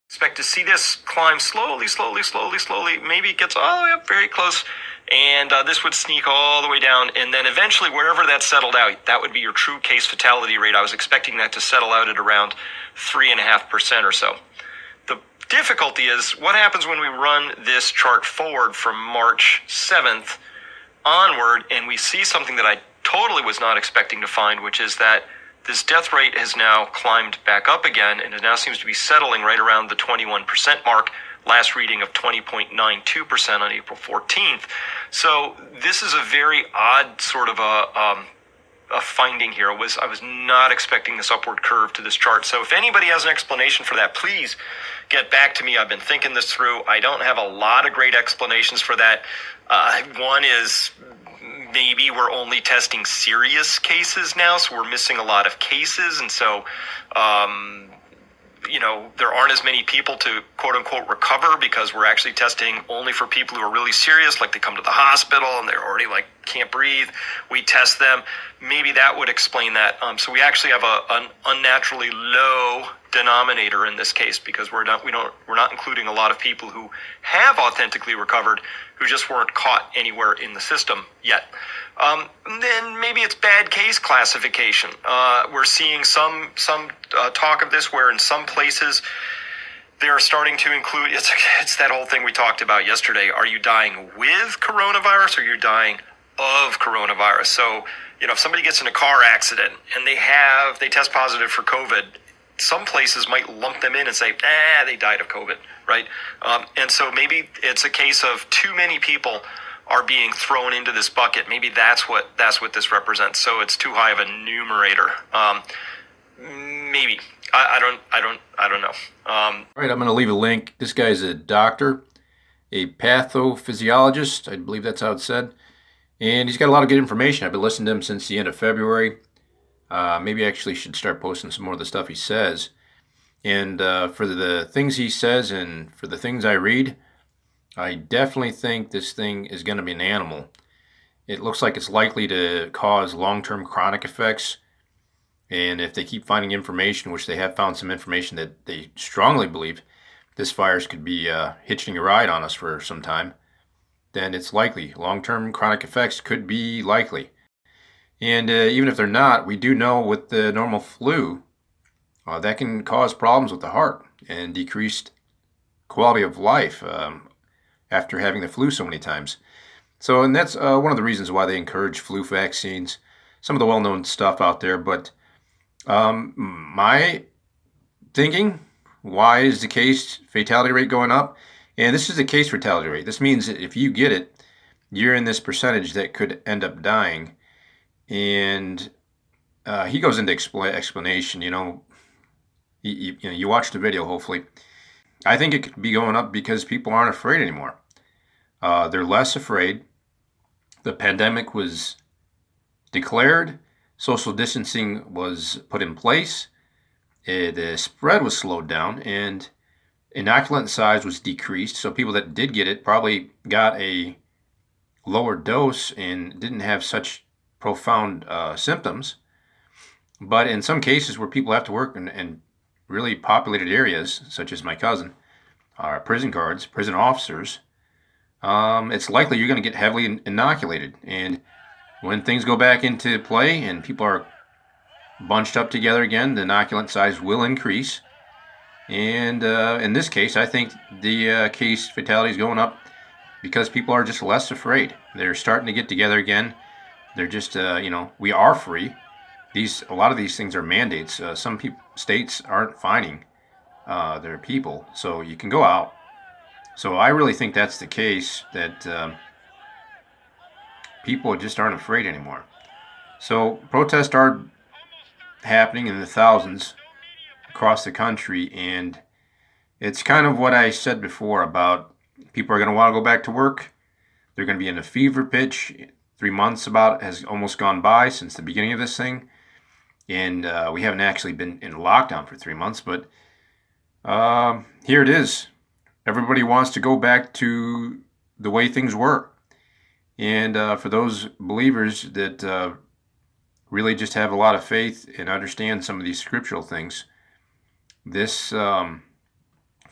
Expect to see this climb slowly, slowly, slowly, slowly. Maybe it gets all the way up very close, and this would sneak all the way down, and then eventually wherever that settled out, that would be your true case fatality rate. I was expecting that to settle out at around 3.5% or so. The difficulty is what happens when we run this chart forward from March 7th onward, and we see something that I totally was not expecting to find, which is that this death rate has now climbed back up again, and it now seems to be settling right around the 21% mark, last reading of 20.92% on April 14th. So this is a very odd sort of a finding here. I was not expecting this upward curve to this chart. So if anybody has an explanation for that, please get back to me. I've been thinking this through. I don't have a lot of great explanations for that. One is maybe we're only testing serious cases now, so we're missing a lot of cases, and so there aren't as many people to quote unquote recover because we're actually testing only for people who are really serious, like they come to the hospital and they're already like can't breathe. We test them. Maybe that would explain that. So we actually have an unnaturally low denominator in this case because we're not including a lot of people who have authentically recovered who just weren't caught anywhere in the system yet. Then maybe it's bad case classification. We're seeing some talk of this where in some places they're starting to include, it's that whole thing we talked about yesterday. Are you dying with coronavirus or are you dying of coronavirus? So, if somebody gets in a car accident and they test positive for COVID, some places might lump them in and say, they died of COVID, right? And so maybe it's a case of too many people are being thrown into this bucket. Maybe that's what this represents. So it's too high of a numerator. Maybe. I don't know. All right, I'm going to leave a link. This guy's a doctor, a pathophysiologist. I believe that's how it's said. And he's got a lot of good information. I've been listening to him since the end of February. Maybe I actually should start posting some more of the stuff he says. And for the things he says and for the things I read, I definitely think this thing is going to be an animal. It looks like it's likely to cause long-term chronic effects. And if they keep finding information, which they have found some information that they strongly believe this virus could be hitching a ride on us for some time, then it's likely. Long-term chronic effects could be likely. And even if they're not, we do know with the normal flu, that can cause problems with the heart and decreased quality of life after having the flu so many times. So, and that's one of the reasons why they encourage flu vaccines, some of the well-known stuff out there. But my thinking, why is the case fatality rate going up? And this is the case fatality rate. This means that if you get it, you're in this percentage that could end up dying. And he goes into explanation, you watched the video, hopefully. I think it could be going up because people aren't afraid anymore. They're less afraid. The pandemic was declared. Social distancing was put in place. The spread was slowed down, and inoculant size was decreased. So people that did get it probably got a lower dose and didn't have such profound symptoms. But in some cases where people have to work in really populated areas, such as my cousin, prison guards, prison officers, it's likely you're going to get heavily inoculated. And when things go back into play and people are bunched up together again, the inoculant size will increase. And in this case, I think the case fatality is going up because people are just less afraid. They're starting to get together again. They're just, we are free. A lot of these things are mandates. Some states aren't fining their people, so you can go out. So I really think that's the case, that people just aren't afraid anymore. So protests are happening in the thousands across the country, and it's kind of what I said before about people are going to want to go back to work. They're going to be in a fever pitch. 3 months about has almost gone by since the beginning of this thing, and we haven't actually been in lockdown for 3 months, but here it is. Everybody wants to go back to the way things were. And for those believers that really just have a lot of faith and understand some of these scriptural things, this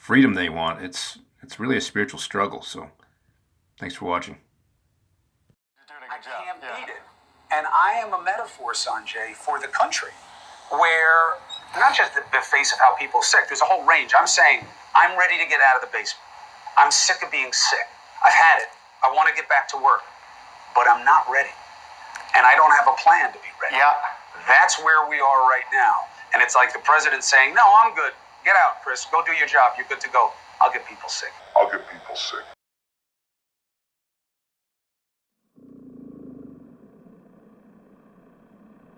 freedom they want. It's really a spiritual struggle. So thanks for watching. I can't beat it. And I am a metaphor, Sanjay, for the country, where not just the face of how people are sick, there's a whole range. I'm saying I'm ready to get out of the basement. I'm sick of being sick. I've had it. I want to get back to work, but I'm not ready. And I don't have a plan to be ready. Yeah. That's where we are right now. And it's like the president saying, no, I'm good. Get out, Chris. Go do your job. You're good to go. I'll get people sick.